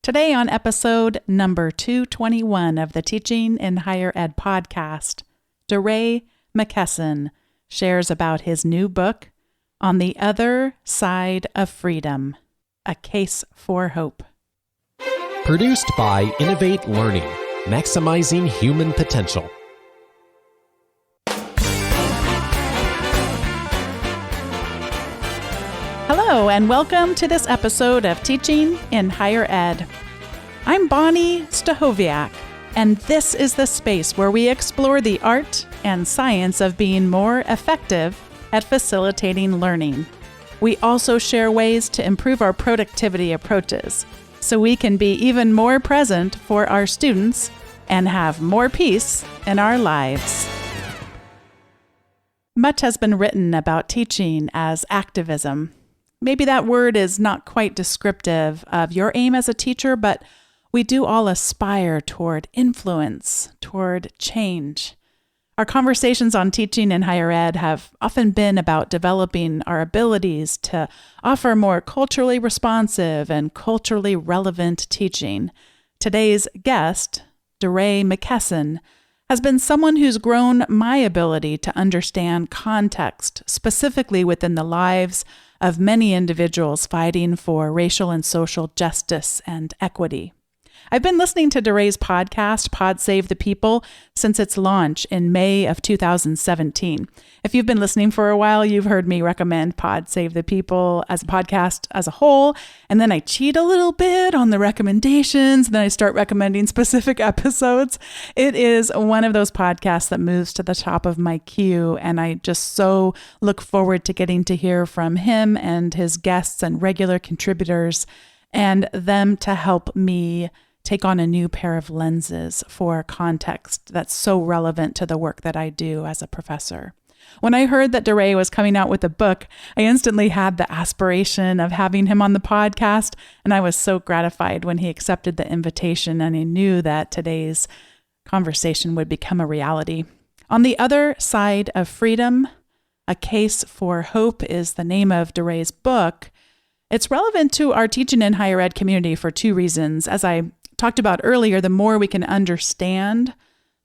Today on episode number 221 of the Teaching in Higher Ed podcast, DeRay Mckesson shares about his new book, On the Other Side of Freedom, A Case for Hope. Produced by Innovate Learning, maximizing human potential. Hello, and welcome to this episode of Teaching in Higher Ed. I'm Bonnie Stachowiak, and this is the space where we explore the art and science of being more effective at facilitating learning. We also share ways to improve our productivity approaches so we can be even more present for our students and have more peace in our lives. Much has been written about teaching as activism. Maybe that word is not quite descriptive of your aim as a teacher, but we do all aspire toward influence, toward change. Our conversations on teaching in higher ed have often been about developing our abilities to offer more culturally responsive and culturally relevant teaching. Today's guest, DeRay Mckesson, has been someone who's grown my ability to understand context, specifically within the lives of many individuals fighting for racial and social justice and equity. I've been listening to DeRay's podcast, Pod Save the People, since its launch in May of 2017. If you've been listening for a while, you've heard me recommend Pod Save the People as a podcast as a whole, and then I cheat a little bit on the recommendations, and then I start recommending specific episodes. It is one of those podcasts that moves to the top of my queue, and I just so look forward to getting to hear from him and his guests and regular contributors, and them to help me take on a new pair of lenses for context that's so relevant to the work that I do as a professor. When I heard that DeRay was coming out with a book, I instantly had the aspiration of having him on the podcast, and I was so gratified when he accepted the invitation, and I knew that today's conversation would become a reality. On the Other Side of Freedom, A Case for Hope is the name of DeRay's book. It's relevant to our teaching in higher ed community for two reasons. As I talked about earlier, the more we can understand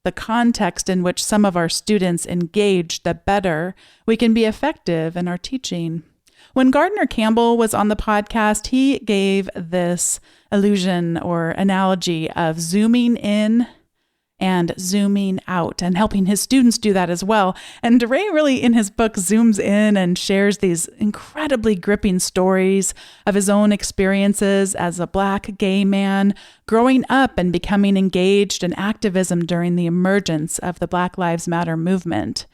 the context in which some of our students engage, the better we can be effective in our teaching. When Gardner Campbell was on the podcast, he gave this illusion or analogy of zooming in and zooming out and helping his students do that as well. And DeRay really in his book zooms in and shares these incredibly gripping stories of his own experiences as a Black gay man growing up and becoming engaged in activism during the emergence of the Black Lives Matter movement.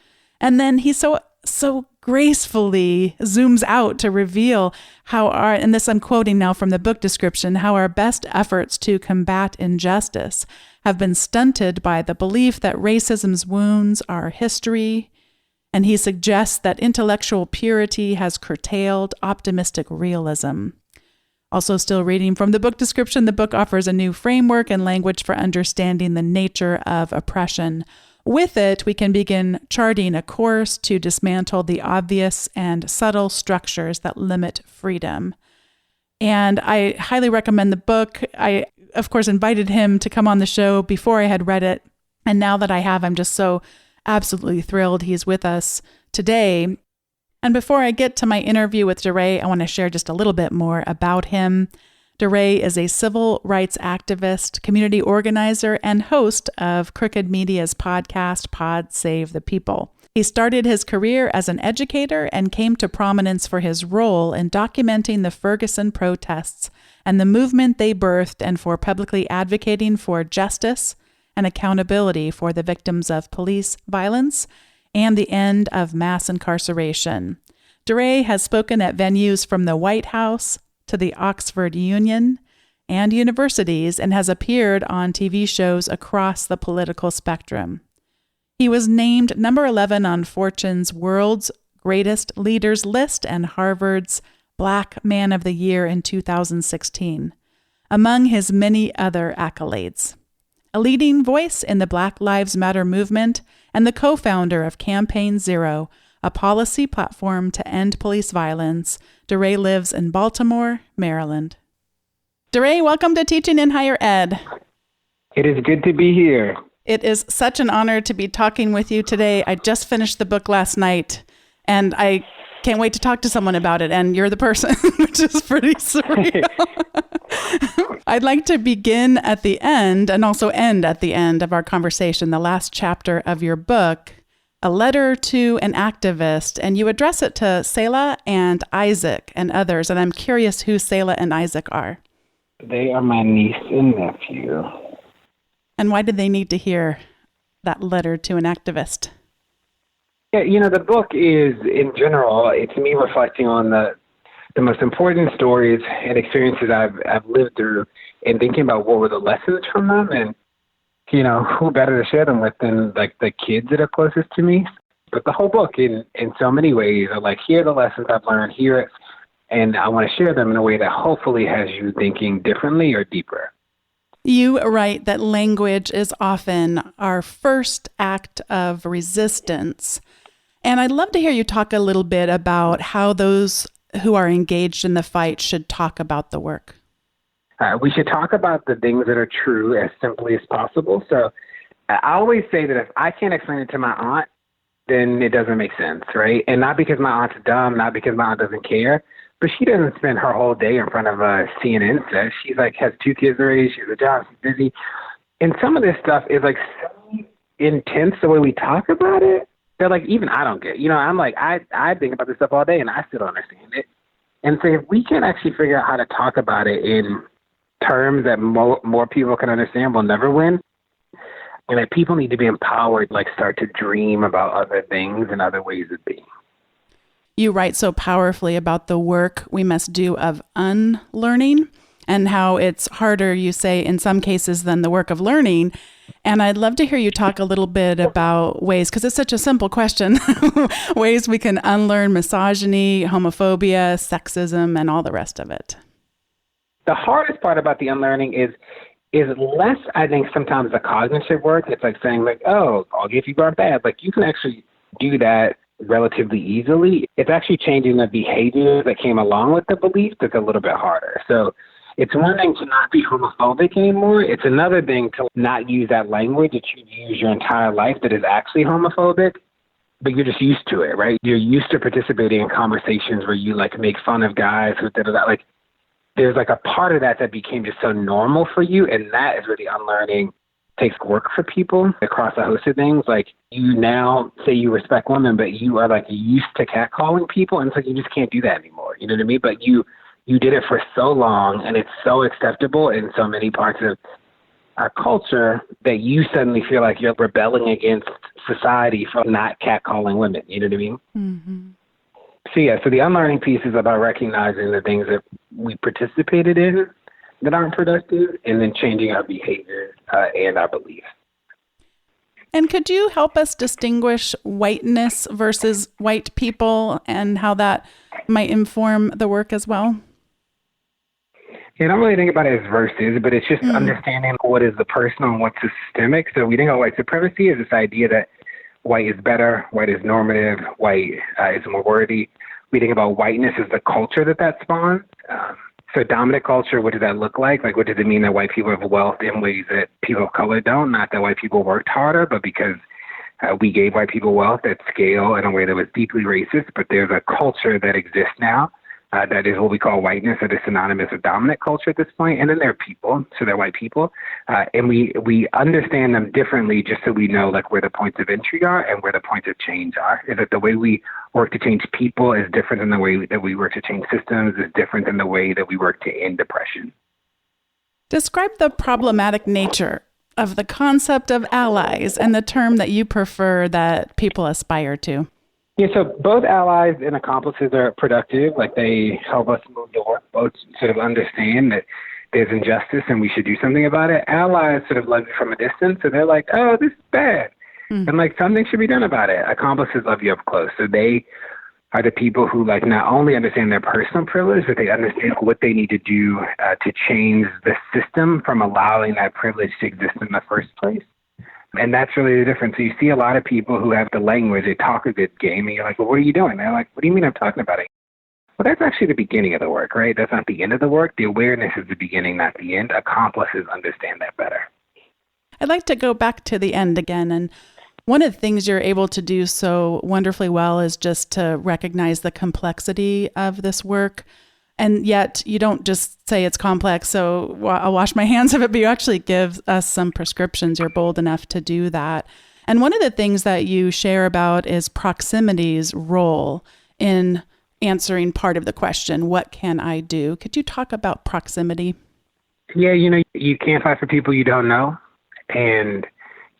And then he so gracefully zooms out to reveal how and this I'm quoting now from the book description, how our best efforts to combat injustice have been stunted by the belief that racism's wounds are history, and he suggests that intellectual purity has curtailed optimistic realism. Also still reading from the book description, the book offers a new framework and language for understanding the nature of oppression. With it, we can begin charting a course to dismantle the obvious and subtle structures that limit freedom. And I highly recommend the book. I, of course, invited him to come on the show before I had read it. And now that I have, I'm just so absolutely thrilled he's with us today. And before I get to my interview with DeRay, I want to share just a little bit more about him. DeRay is a civil rights activist, community organizer, and host of Crooked Media's podcast, Pod Save the People. He started his career as an educator and came to prominence for his role in documenting the Ferguson protests and the movement they birthed, and for publicly advocating for justice and accountability for the victims of police violence and the end of mass incarceration. DeRay has spoken at venues from the White House to the Oxford Union and universities, and has appeared on TV shows across the political spectrum. He was named number 11 on Fortune's World's Greatest Leaders list and Harvard's Black Man of the Year in 2016, among his many other accolades. A leading voice in the Black Lives Matter movement and the co-founder of Campaign Zero, a policy platform to end police violence, DeRay lives in Baltimore, Maryland. DeRay, welcome to Teaching in Higher Ed. It is good to be here. It is such an honor to be talking with you today. I just finished the book last night, and I can't wait to talk to someone about it, and you're the person, which is pretty surreal. I'd like to begin at the end and also end at the end of our conversation, the last chapter of your book, A Letter to an Activist, and you address it to Selah and Isaac and others, and I'm curious who Selah and Isaac are. They are my niece and nephew. And why did they need to hear that letter to an activist? Yeah, the book is, in general, it's me reflecting on the most important stories and experiences I've lived through and thinking about what were the lessons from them and, who better to share them with than, the kids that are closest to me. But the whole book, in so many ways, are here are the lessons I've learned, and I want to share them in a way that hopefully has you thinking differently or deeper. You write that language is often our first act of resistance. And I'd love to hear you talk a little bit about how those who are engaged in the fight should talk about the work. We should talk about the things that are true as simply as possible. So I always say that if I can't explain it to my aunt, then it doesn't make sense, right? And not because my aunt's dumb, not because my aunt doesn't care, but she doesn't spend her whole day in front of a CNN set. She's has 2 kids to raise, she has a job, she's busy. And some of this stuff is so intense the way we talk about it. They're even I don't get it. I'm I think about this stuff all day and I still don't understand it. And so if we can actually figure out how to talk about it in terms that more people can understand, we'll never win. And that people need to be empowered, start to dream about other things and other ways of being. You write so powerfully about the work we must do of unlearning and how it's harder, you say, in some cases than the work of learning. And I'd love to hear you talk a little bit about ways, because it's such a simple question, ways we can unlearn misogyny, homophobia, sexism, and all the rest of it. The hardest part about the unlearning is less, I think, sometimes the cognitive work. It's saying oh, all gay people are bad. You can actually do that relatively easily. It's actually changing the behavior that came along with the belief that's a little bit harder. So it's one thing to not be homophobic anymore. It's another thing to not use that language that you've used your entire life that is actually homophobic, but you're just used to it, right? You're used to participating in conversations where you make fun of guys who did that. There's a part of that became just so normal for you, and that is where the unlearning takes work for people across a host of things. You now say you respect women, but you are used to catcalling people, and you just can't do that anymore. You know what I mean? But you did it for so long, and it's so acceptable in so many parts of our culture that you suddenly feel like you're rebelling against society for not catcalling women. You know what I mean? Mm-hmm. So the unlearning piece is about recognizing the things that we participated in that aren't productive, and then changing our behavior and our beliefs. And could you help us distinguish whiteness versus white people and how that might inform the work as well? I don't really think about it as verses, but it's just understanding what is the personal and what's the systemic. So we think of white supremacy as this idea that white is better, white is normative, white is more worthy. We think about whiteness as the culture that spawns. So dominant culture, what does that look like? What does it mean that white people have wealth in ways that people of color don't? Not that white people worked harder, but because we gave white people wealth at scale in a way that was deeply racist. But there's a culture that exists now that is what we call whiteness, that is synonymous with dominant culture at this point. And then there are people, so they're white people. And we understand them differently just so we know where the points of entry are and where the points of change are. Is that the way we work to change people is different than the way that we work to change systems, is different than the way that we work to end depression. Describe the problematic nature of the concept of allies and the term that you prefer that people aspire to. Yeah, so both allies and accomplices are productive. They help us move the work. Both sort of understand that there's injustice and we should do something about it. Allies sort of love you from a distance, so they're oh, this is bad. And something should be done about it. Accomplices love you up close. So they are the people who not only understand their personal privilege, but they understand what they need to do to change the system from allowing that privilege to exist in the first place. And that's really the difference. So you see a lot of people who have the language, they talk a good game, and you're well, what are you doing? They're what do you mean I'm talking about it? Well, that's actually the beginning of the work, right? That's not the end of the work. The awareness is the beginning, not the end. Accomplices understand that better. I'd like to go back to the end again. And one of the things you're able to do so wonderfully well is just to recognize the complexity of this work. And yet you don't just say it's complex, so I'll wash my hands of it, but you actually give us some prescriptions. You're bold enough to do that. And one of the things that you share about is proximity's role in answering part of the question, what can I do? Could you talk about proximity? Yeah, you can't fight for people you don't know, and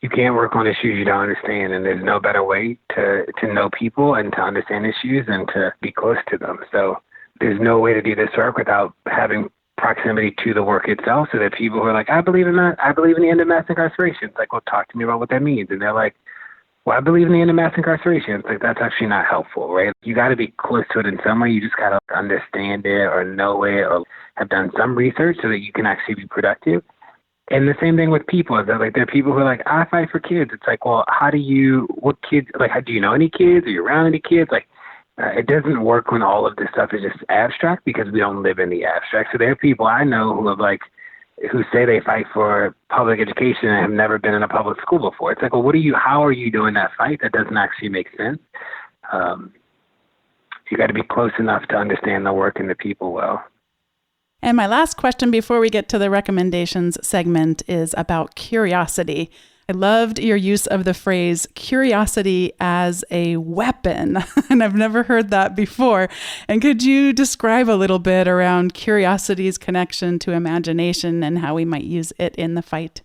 you can't work on issues you don't understand. And there's no better way to know people and to understand issues and to be close to them. So there's no way to do this work without having proximity to the work itself, so that people who are like, I believe in the end of mass incarceration. It's like, well, talk to me about what that means. And they're like, well, I believe in the end of mass incarceration. It's like, that's actually not helpful, right? You got to be close to it in some way. You just got to understand it or know it or have done some research so that you can actually be productive. And the same thing with people. There are people who are like, I fight for kids. It's like, well, do you know any kids? Are you around any kids? It doesn't work when all of this stuff is just abstract, because we don't live in the abstract. So there are people I know who say they fight for public education and have never been in a public school before. It's like, well, how are you doing that fight? That doesn't actually make sense. You got to be close enough to understand the work and the people well. And my last question before we get to the recommendations segment is about curiosity. I loved your use of the phrase curiosity as a weapon, and I've never heard that before. And could you describe a little bit around curiosity's connection to imagination and how we might use it in the fight?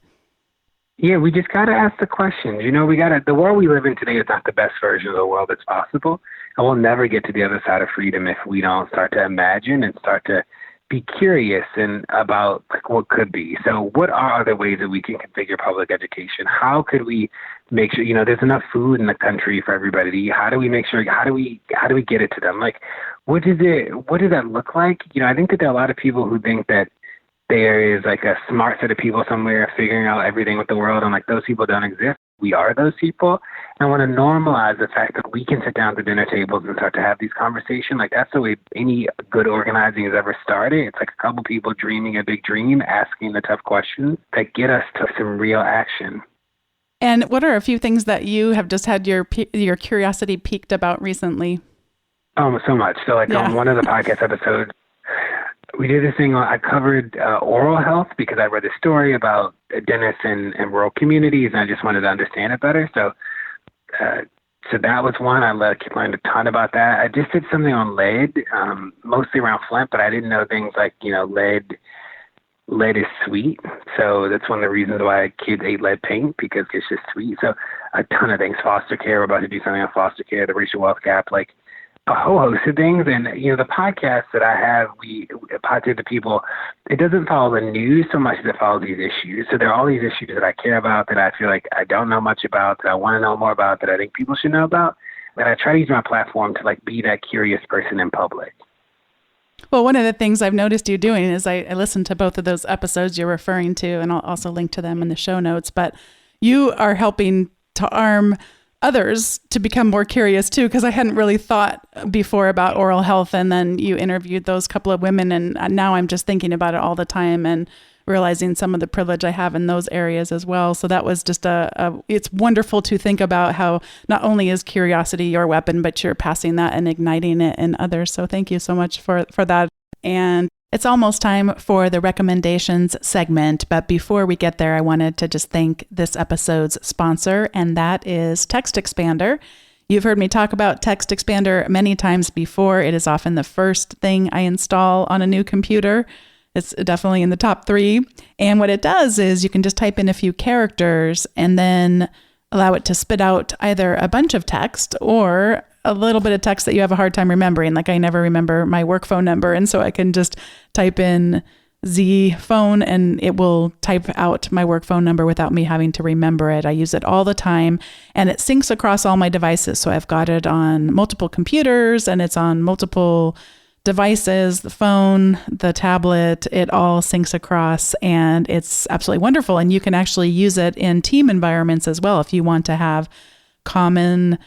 Yeah, we just got to ask the questions. The world we live in today is not the best version of the world that's possible. And we'll never get to the other side of freedom if we don't start to imagine and start to be curious and about what could be. So what are other ways that we can configure public education? How could we make sure, there's enough food in the country for everybody to eat? How do we make sure, how do we get it to them? What does that look like? I think that there are a lot of people who think that there is a smart set of people somewhere figuring out everything with the world, and those people don't exist. We are those people. And I want to normalize the fact that we can sit down at the dinner tables and start to have these conversations. That's the way any good organizing has ever started. It's a couple people dreaming a big dream, asking the tough questions that get us to some real action. And what are a few things that you have just had your curiosity piqued about recently? So much. So on one of the podcast episodes, we did this thing. I covered oral health because I read a story about dentists in rural communities, and I just wanted to understand it better. So that was one. I learned a ton about that. I just did something on lead, mostly around flint, but I didn't know things like, lead is sweet. So that's one of the reasons why kids ate lead paint, because it's just sweet. So a ton of things. Foster care. We're about to do something on foster care, the racial wealth gap, a whole host of things. And, the podcast that I have, we podcast to people, it doesn't follow the news so much as it follows these issues. So there are all these issues that I care about, that I feel like I don't know much about, that I want to know more about, that I think people should know about. And I try to use my platform to be that curious person in public. Well, one of the things I've noticed you doing is I listened to both of those episodes you're referring to, and I'll also link to them in the show notes, but you are helping to arm others to become more curious too, because I hadn't really thought before about oral health, and then you interviewed those couple of women, and now I'm just thinking about it all the time and realizing some of the privilege I have in those areas as well. So that was just it's wonderful to think about how not only is curiosity your weapon, but you're passing that and igniting it in others. So thank you so much for that. And it's almost time for the recommendations segment, but before we get there, I wanted to just thank this episode's sponsor, and that is Text Expander. You've heard me talk about Text Expander many times before. It is often the first thing I install on a new computer. It's definitely in the top 3. And what it does is you can just type in a few characters and then allow it to spit out either a bunch of text or a little bit of text that you have a hard time remembering. I never remember my work phone number. And so I can just type in Z phone and it will type out my work phone number without me having to remember it. I use it all the time, and it syncs across all my devices. So I've got it on multiple computers and it's on multiple devices, the phone, the tablet, it all syncs across, and it's absolutely wonderful. And you can actually use it in team environments as well if you want to have common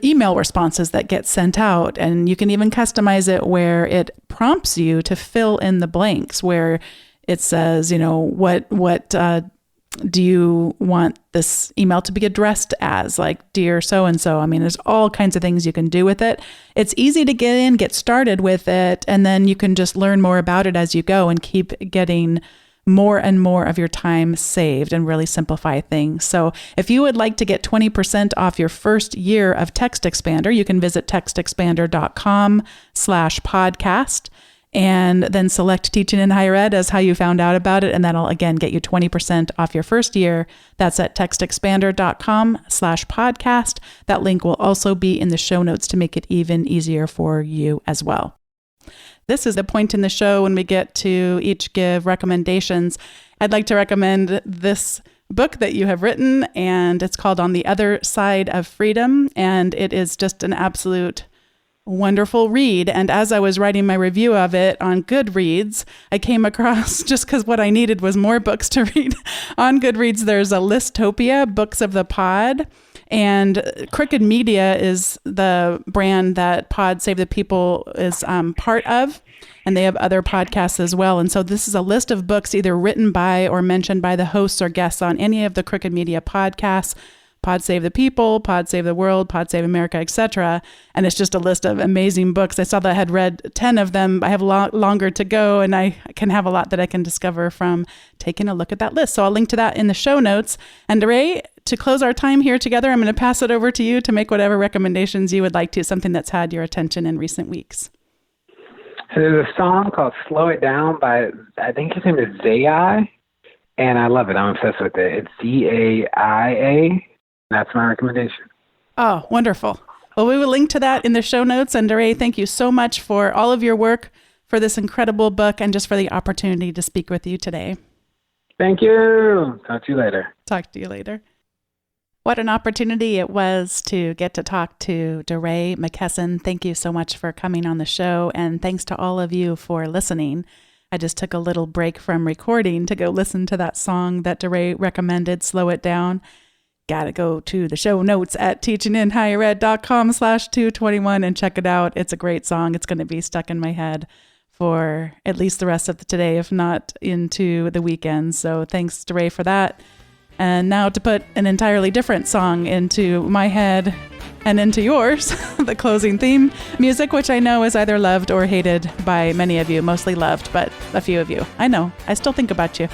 email responses that get sent out. And you can even customize it where it prompts you to fill in the blanks, where it says, what do you want this email to be addressed as, like dear so-and-so. I mean, there's all kinds of things you can do with it. It's easy to get started with it, and then you can just learn more about it as you go and keep getting more and more of your time saved and really simplify things. So if you would like to get 20% off your first year of Text Expander, you can visit textexpander.com/podcast. And then select Teaching in Higher Ed as how you found out about it. And that'll, again, get you 20% off your first year. That's at textexpander.com/podcast. That link will also be in the show notes to make it even easier for you as well. This is the point in the show when we get to each give recommendations. I'd like to recommend this book that you have written, and it's called On the Other Side of Freedom. And it is just an absolute wonderful read. And as I was writing my review of it on Goodreads, I came across, just because what I needed was more books to read, on Goodreads, there's a Listopia, Books of the Pod. And Crooked Media is the brand that Pod Save the People is part of. And they have other podcasts as well. And so this is a list of books either written by or mentioned by the hosts or guests on any of the Crooked Media podcasts. Pod Save the People, Pod Save the World, Pod Save America, etc. And it's just a list of amazing books. I saw that I had read 10 of them. I have a lot longer to go, and I can have a lot that I can discover from taking a look at that list. So I'll link to that in the show notes. And DeRay, to close our time here together, I'm going to pass it over to you to make whatever recommendations you would like to, something that's had your attention in recent weeks. So there's a song called Slow It Down by, I think his name is Zai, and I love it. I'm obsessed with it. It's Zaia. That's my recommendation. Oh, wonderful. Well, we will link to that in the show notes. And DeRay, thank you so much for all of your work, for this incredible book, and just for the opportunity to speak with you today. Thank you. Talk to you later. Talk to you later. What an opportunity it was to get to talk to DeRay Mckesson. Thank you so much for coming on the show. And thanks to all of you for listening. I just took a little break from recording to go listen to that song that DeRay recommended, Slow It Down. Got to go to the show notes at teachinginhighered.com/221 and check it out. It's a great song. It's going to be stuck in my head for at least the rest of the today, if not into the weekend. So thanks, DeRay, for that. And now to put an entirely different song into my head and into yours, the closing theme music, which I know is either loved or hated by many of you, mostly loved, but a few of you. I know, I still think about you.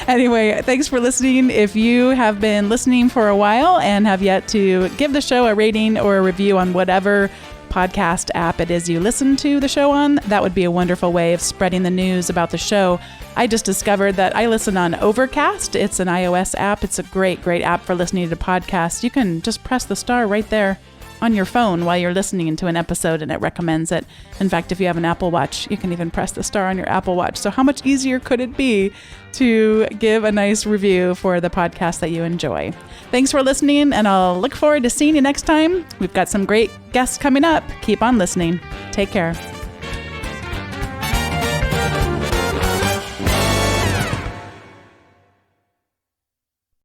Anyway, thanks for listening. If you have been listening for a while and have yet to give the show a rating or a review on whatever podcast app it is you listen to the show on, that would be a wonderful way of spreading the news about the show. I just discovered that I listen on Overcast. It's an iOS app. It's a great, great app for listening to podcasts. You can just press the star right there on your phone while you're listening to an episode, and it recommends it. In fact, if you have an Apple Watch, you can even press the star on your Apple Watch. So how much easier could it be to give a nice review for the podcast that you enjoy? Thanks for listening, and I'll look forward to seeing you next time. We've got some great guests coming up. Keep on listening. Take care.